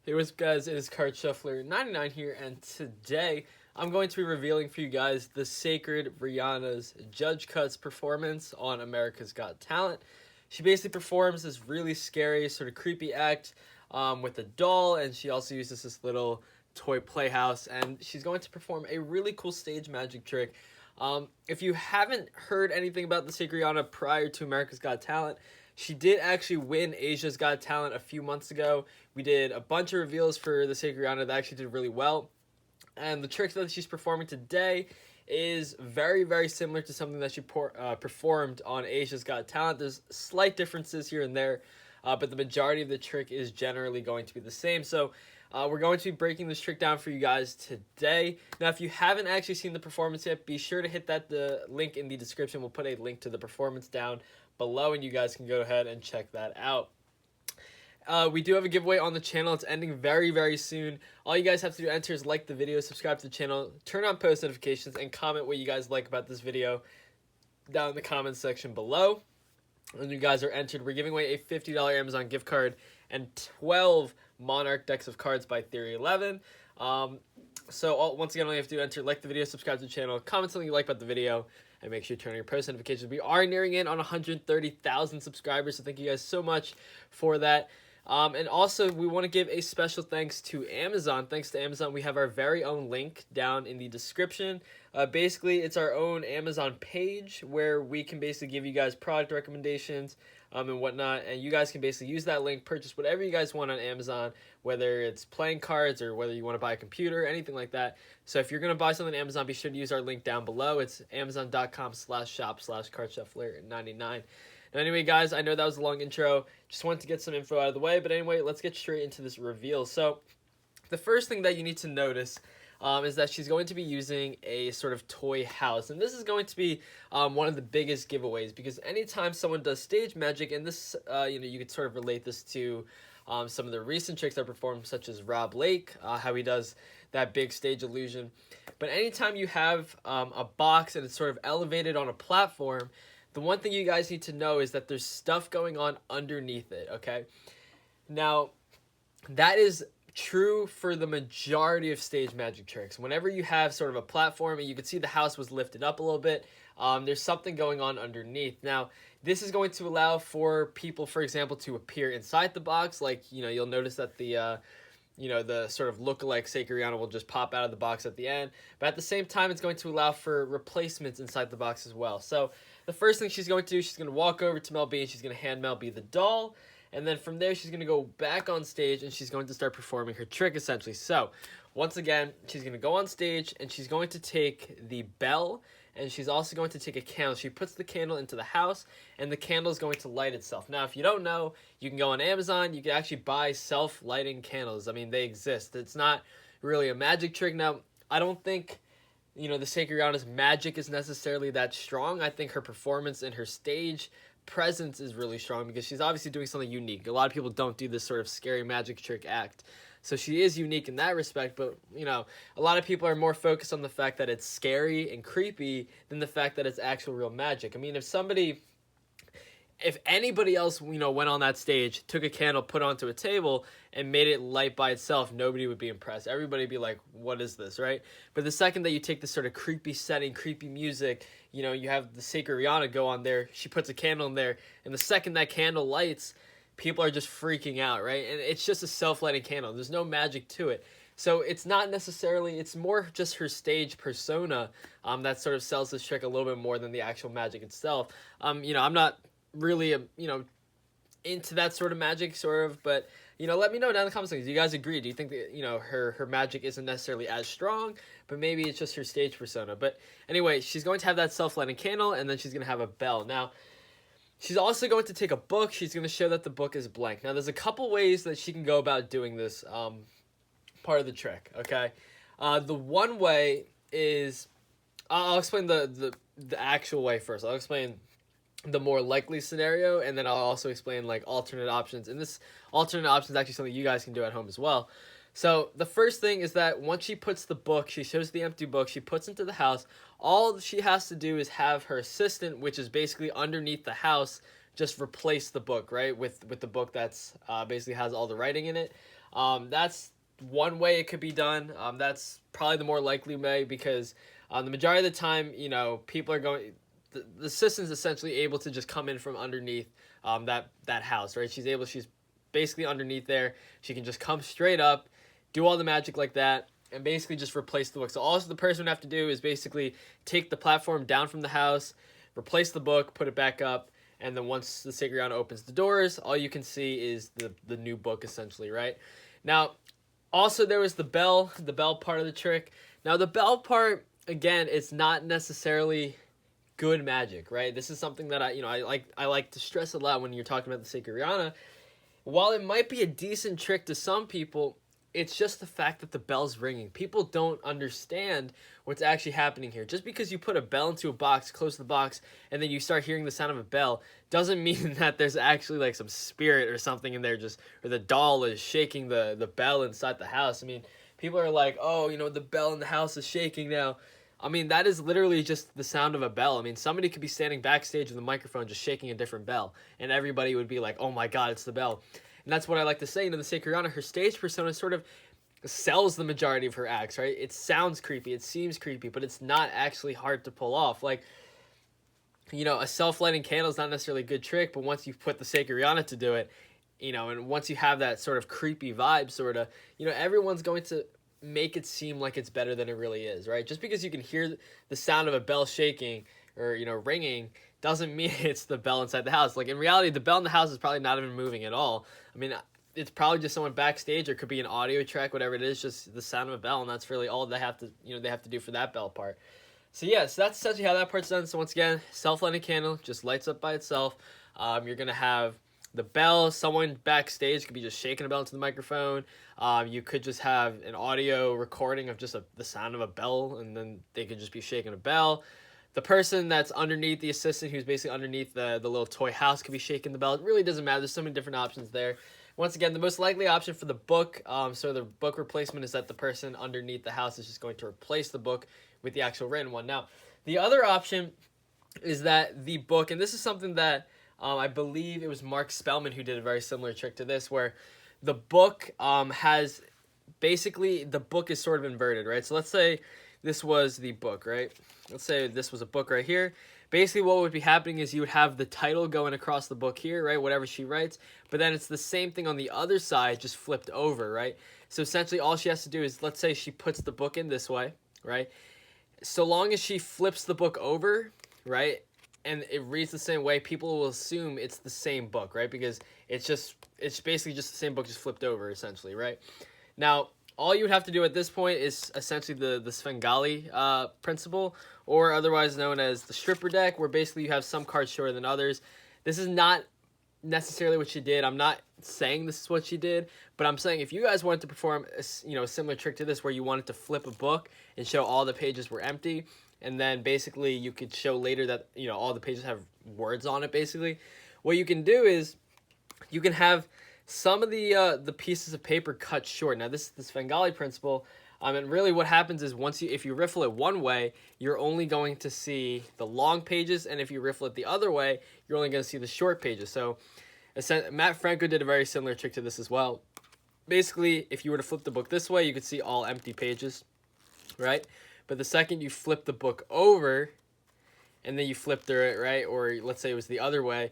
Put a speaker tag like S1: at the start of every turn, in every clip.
S1: Hey, what's up, guys? It is Card Shuffler 99 here, and today I'm going to be revealing for you guys the Sacred Riana's Judge Cuts performance on America's Got Talent. She basically performs this really scary, sort of creepy act with a doll, and she also uses this little toy playhouse, and she's going to perform a really cool stage magic trick. If you haven't heard anything about the Sacred Riana prior to America's Got Talent, she did actually win Asia's Got Talent a few months ago. We did a bunch of reveals for the Sacred Riana that actually did really well. And the trick that she's performing today is very, very similar to something that she performed on Asia's Got Talent. There's slight differences here and there, but the majority of the trick is generally going to be the same. So we're going to be breaking this trick down for you guys today. Now, if you haven't actually seen the performance yet, be sure to hit the link in the description. We'll put a link to the performance down below, and you guys can go ahead and check that out. We do have a giveaway on the channel. It's ending very, very soon. All you guys have to do enter is like the video, subscribe to the channel, turn on post notifications, and comment what you guys like about this video down in the comments section below. And you guys are entered. We're giving away a $50 Amazon gift card and 12 Monarch decks of cards by Theory 11. Once again, all you have to do enter, like the video, subscribe to the channel, comment something you like about the video, and make sure you turn on your post notifications. We are nearing in on 130,000 subscribers, so thank you guys so much for that. And also, we want to give a special thanks to Amazon. Thanks to Amazon, we have our very own link down in the description. Basically, it's our own Amazon page where we can basically give you guys product recommendations and whatnot. And you guys can basically use that link, purchase whatever you guys want on Amazon, whether it's playing cards or whether you want to buy a computer, anything like that. So if you're going to buy something on Amazon, be sure to use our link down below. It's amazon.com/shop/cardshuffler99. And anyway, guys, I know that was a long intro. Just wanted to get some info out of the way. But anyway, let's get straight into this reveal. So the first thing that you need to notice is that she's going to be using a sort of toy house. And this is going to be one of the biggest giveaways, because anytime someone does stage magic, and this, you could sort of relate this to some of the recent tricks that are performed, such as Rob Lake, how he does that big stage illusion. But anytime you have a box and it's sort of elevated on a platform, the one thing you guys need to know is that there's stuff going on underneath it, okay? Now, that is true for the majority of stage magic tricks. Whenever you have sort of a platform and you can see the house was lifted up a little bit, there's something going on underneath. Now, this is going to allow for people, for example, to appear inside the box. Like, you'll notice that the sort of look-alike Sacred Riana will just pop out of the box at the end. But at the same time, it's going to allow for replacements inside the box as well. So the first thing she's going to do, she's going to walk over to Mel B and she's going to hand Mel B the doll. And then from there, she's going to go back on stage and she's going to start performing her trick, essentially. So once again, she's going to go on stage and she's going to take the bell, and she's also going to take a candle. She puts the candle into the house, and the candle is going to light itself. Now, if you don't know, you can go on Amazon. You can actually buy self-lighting candles. I mean, they exist. It's not really a magic trick. Now, I don't think, the Sacred Riana's magic is necessarily that strong. I think her performance and her stage presence is really strong because she's obviously doing something unique. A lot of people don't do this sort of scary magic trick act. So she is unique in that respect, but, a lot of people are more focused on the fact that it's scary and creepy than the fact that it's actual real magic. I mean, if anybody else, went on that stage, took a candle, put it onto a table, and made it light by itself, nobody would be impressed. Everybody would be like, what is this, right? But the second that you take this sort of creepy setting, creepy music, you have the Sacred Riana go on there, she puts a candle in there, and the second that candle lights, people are just freaking out, right? And it's just a self-lighting candle. There's no magic to it. So it's not necessarily, it's more just her stage persona that sort of sells this trick a little bit more than the actual magic itself. I'm not really into that sort of magic, but let me know down in the comments. Do you guys agree? Do you think that her magic isn't necessarily as strong, but maybe it's just her stage persona? But anyway, she's going to have that self-lighting candle, and then she's going to have a bell. Now, she's also going to take a book. She's going to show that the book is blank. Now, there's a couple ways that she can go about doing this part of the trick, okay? The one way is, I'll explain the actual way first. I'll explain the more likely scenario, and then I'll also explain like alternate options. And this alternate option is actually something you guys can do at home as well. So the first thing is that once she puts the book, she shows the empty book, she puts into the house, all she has to do is have her assistant, which is basically underneath the house, just replace the book, right, with the book that's basically has all the writing in it. That's one way it could be done. That's probably the more likely way, because the majority of the time, people are going. The assistant's essentially able to just come in from underneath that house, right? She's basically underneath there. She can just come straight up, do all the magic like that, and basically just replace the book. So all the person would have to do is basically take the platform down from the house, replace the book, put it back up, and then once the Sacred Riana opens the doors, all you can see is the new book, essentially, right? Now, also there was the bell part of the trick. Now the bell part, again, it's not necessarily good magic, right? This is something that I like to stress a lot when you're talking about the Sacred Riana. While it might be a decent trick to some people, it's just the fact that the bell's ringing. People don't understand what's actually happening here. Just because you put a bell into a box, close the box, and then you start hearing the sound of a bell, doesn't mean that there's actually like some spirit or something in there, or the doll is shaking the bell inside the house. I mean, people are like, oh, the bell in the house is shaking now. I mean, that is literally just the sound of a bell. I mean, somebody could be standing backstage with a microphone just shaking a different bell, and everybody would be like, oh my God, it's the bell. And that's what I like to say. The Sacred Riana, her stage persona sort of sells the majority of her acts, right? It sounds creepy, it seems creepy, but it's not actually hard to pull off. Like, a self-lighting candle is not necessarily a good trick, but once you put the Sacred Riana to do it, and once you have that sort of creepy vibe, sort of, everyone's going to make it seem like it's better than it really is, right? Just because you can hear the sound of a bell shaking or ringing doesn't mean it's the bell inside the house. Like, in reality, the bell in the house is probably not even moving at all. I mean, it's probably just someone backstage, or it could be an audio track, whatever it is, just the sound of a bell, and that's really all they have to do for that bell part. So yeah, so that's essentially how that part's done. So once again, self-lighting candle just lights up by itself. You're gonna have the bell. Someone backstage could be just shaking a bell into the microphone. You could just have an audio recording of just the sound of a bell, and then they could just be shaking a bell. The person that's underneath the assistant, who's basically underneath the little toy house, could be shaking the bell. It really doesn't matter. There's so many different options there. Once again, the most likely option for the book, so the book replacement, is that the person underneath the house is just going to replace the book with the actual written one. Now, the other option is that the book, and this is something that I believe it was Mark Spellman who did a very similar trick to this, where the book has, basically, the book is sort of inverted, right? So let's say this was the book, right? Let's say this was a book right here. Basically, what would be happening is you would have the title going across the book here, right? Whatever she writes. But then it's the same thing on the other side, just flipped over, right? So essentially, all she has to do is, let's say she puts the book in this way, right? So long as she flips the book over, right, and it reads the same way, people will assume it's the same book, right? Because it's basically just the same book, just flipped over, essentially, right? Now, all you would have to do at this point is essentially the Svengali principle, or otherwise known as the stripper deck, where basically you have some cards shorter than others. This is not necessarily what she did. I'm not saying this is what she did, but I'm saying if you guys wanted to perform a similar trick to this, where you wanted to flip a book and show all the pages were empty, and then basically you could show later that all the pages have words on it, basically, what you can do is you can have some of the pieces of paper cut short. Now, this is the Svengali principle, and really what happens is if you riffle it one way, you're only going to see the long pages, and if you riffle it the other way, you're only going to see the short pages. So Matt Franco did a very similar trick to this as well. Basically, if you were to flip the book this way, you could see all empty pages, right? But the second you flip the book over, and then you flip through it, right, or let's say it was the other way,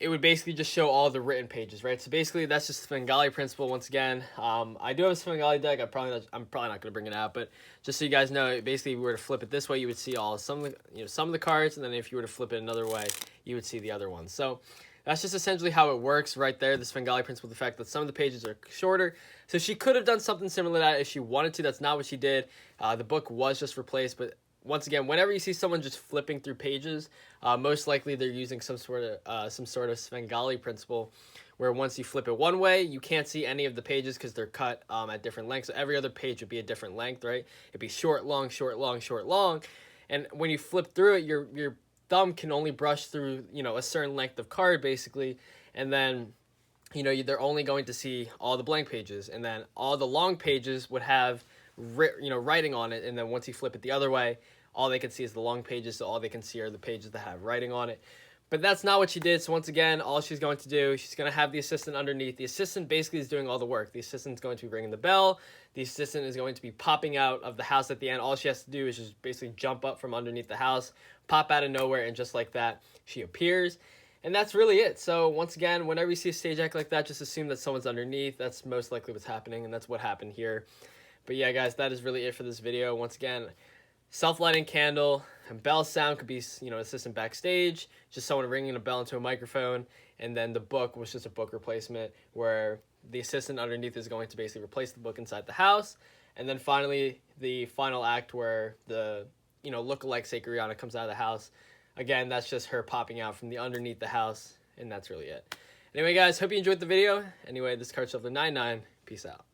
S1: it would basically just show all the written pages, right? So basically, that's just the Svengali principle. Once again, I do have a Svengali deck. I'm probably not going to bring it out, but just so you guys know, basically, if you were to flip it this way, you would see some of the cards, and then if you were to flip it another way, you would see the other ones. So that's just essentially how it works right there. The Svengali principle, the fact that some of the pages are shorter. So she could have done something similar to that if she wanted to. That's not what she did. The book was just replaced, but once again, whenever you see someone just flipping through pages, most likely they're using some sort of Svengali principle, where once you flip it one way, you can't see any of the pages because they're cut at different lengths. So every other page would be a different length, right? It'd be short, long, short, long, short, long. And when you flip through it, your thumb can only brush through a certain length of card, basically, and then they're only going to see all the blank pages, and then all the long pages would have writing on it, and then once you flip it the other way, all they can see is the long pages, so all they can see are the pages that have writing on it. But that's not what she did. So once again, all she's going to do, she's going to have the assistant underneath. The assistant basically is doing all the work. The assistant's going to be ringing the bell. The assistant is going to be popping out of the house at the end. All she has to do is just basically jump up from underneath the house, pop out of nowhere, and just like that, she appears. And that's really it. So once again, whenever you see a stage act like that, just assume that someone's underneath. That's most likely what's happening, and that's what happened here. But yeah, guys, that is really it for this video. Once again, self-lighting candle and bell sound could be, you know, assistant backstage, just someone ringing a bell into a microphone, and then the book was just a book replacement where the assistant underneath is going to basically replace the book inside the house. And then finally, the final act where the, you know, look-alike Sacred Riana comes out of the house. Again, that's just her popping out from the underneath the house, and that's really it. Anyway, guys, hope you enjoyed the video. Anyway, this is Card Shuffler 99. Peace out.